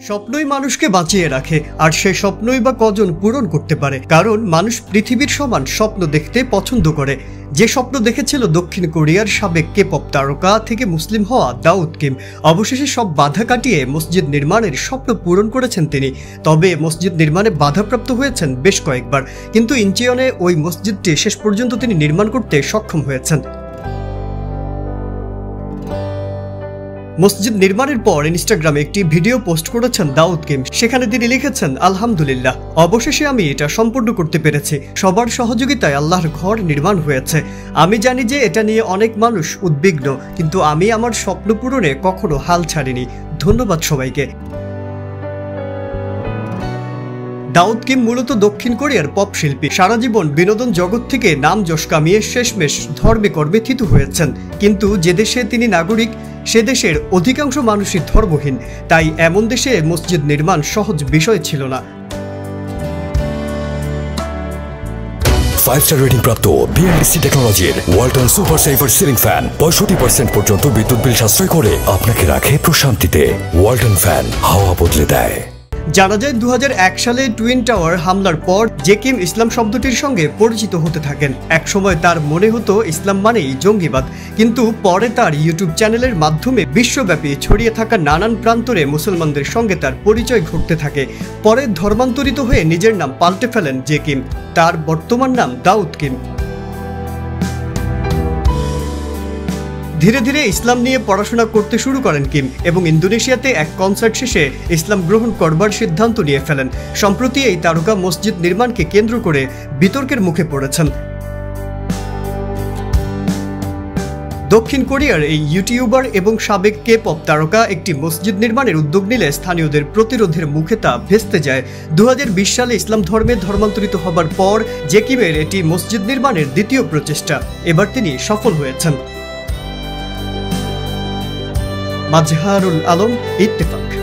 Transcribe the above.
স্বপ্নই মানুষকে বাঁচিয়ে রাখে, আর সেই স্বপ্নই বা কজন পূরণ করতে পারে। কারণ মানুষ পৃথিবীর সমান স্বপ্ন দেখতে পছন্দ করে। যে স্বপ্ন দেখেছিল দক্ষিণ কোরিয়ার সাবেক কে-পপ তারকা থেকে মুসলিম হওয়া দাউদ কিম, অবশেষে সব বাধা কাটিয়ে মসজিদ নির্মাণের স্বপ্ন পূরণ করেছেন তিনি। তবে মসজিদ নির্মাণে বাধাপ্রাপ্ত হয়েছেন বেশ কয়েকবার, কিন্তু ইঞ্চিয়নে ওই মসজিদটি শেষ পর্যন্ত তিনি নির্মাণ করতে সক্ষম হয়েছেন। মসজিদ নির্মাণের পর ইনস্টাগ্রামে একটি ভিডিও পোস্ট করেছেন দাউদ কিম। সেখানে তিনি লিখেছেন, আলহামদুলিল্লাহ, অবশেষে আমি এটা সম্পূর্ণ করতে পেরেছি। সবার সহযোগিতায় আল্লাহর ঘর নির্মাণ হয়েছে। আমি জানি যে এটা নিয়ে অনেক মানুষ উদ্বিগ্ন, কিন্তু আমি আমার স্বপ্ন পূরণে কখনো হাল ছাড়িনি। ধন্যবাদ সবাইকে। দাউদ কিম মূলত দক্ষিণ কোরিয়ার পপ শিল্পী। সারা জীবন বিনোদন জগৎ থেকে নাম যশ কামিয়ে শেষমেশ ধর্মে কর্মে থিতু হয়েছেন। কিন্তু যে দেশে তিনি নাগরিক, সে দেশের অধিকাংশ মানুষই ধর্মহীন। তাই এমন দেশে মসজিদ নির্মাণ সহজ বিষয় ছিল না। 5-স্টার রেটিং প্রাপ্ত BLDC টেকনোলজির Walton super saver ceiling fan 65% পর্যন্ত বিদ্যুৎ বিল সাশ্রয় করে আপনাকে রাখে প্রশান্তিতে। ওয়ালটন ফ্যান হাওয়া বদলে দেয়। জানা যায় 2001 সালে টুইন টাওয়ার হামলার পর যে কিম ইসলাম শব্দটির সঙ্গে পরিচিত হতে থাকেন। একসময় তার মনে হতো ইসলাম মানেই জঙ্গিবাদ, কিন্তু পরে তার ইউটিউব চ্যানেলের মাধ্যমে বিশ্বব্যাপী ছড়িয়ে থাকা নানান প্রান্তরে মুসলমানদের সঙ্গে তার পরিচয় ঘটতে থাকে। পরে ধর্মান্তরিত হয়ে নিজের নাম পাল্টে ফেলেন যে কিম। তার বর্তমান নাম দাউদ কিম। ধীরে ধীরে ইসলাম নিয়ে পড়াশোনা করতে শুরু করেন কিম এবং ইন্দোনেশিয়াতে এক কনসার্ট শেষে ইসলাম গ্রহণ করবার সিদ্ধান্ত নিয়ে ফেলেন। সম্প্রতি এই তারকা মসজিদ নির্মাণকে কেন্দ্র করে বিতর্কের মুখে পড়েছেন। দক্ষিণ কোরিয়ার এই ইউটিউবার এবং সাবেক কে-পপ তারকা একটি মসজিদ নির্মাণের উদ্যোগ নিলে স্থানীয়দের প্রতিরোধের মুখে তা ভেস্তে যায়। 2020 সালে ইসলাম ধর্মে ধর্মান্তরিত হবার পর যে কিমের এটি মসজিদ নির্মাণের দ্বিতীয় প্রচেষ্টা। এবার তিনি সফল হয়েছেন। মাজহারুল আলম, ইত্তেফাক।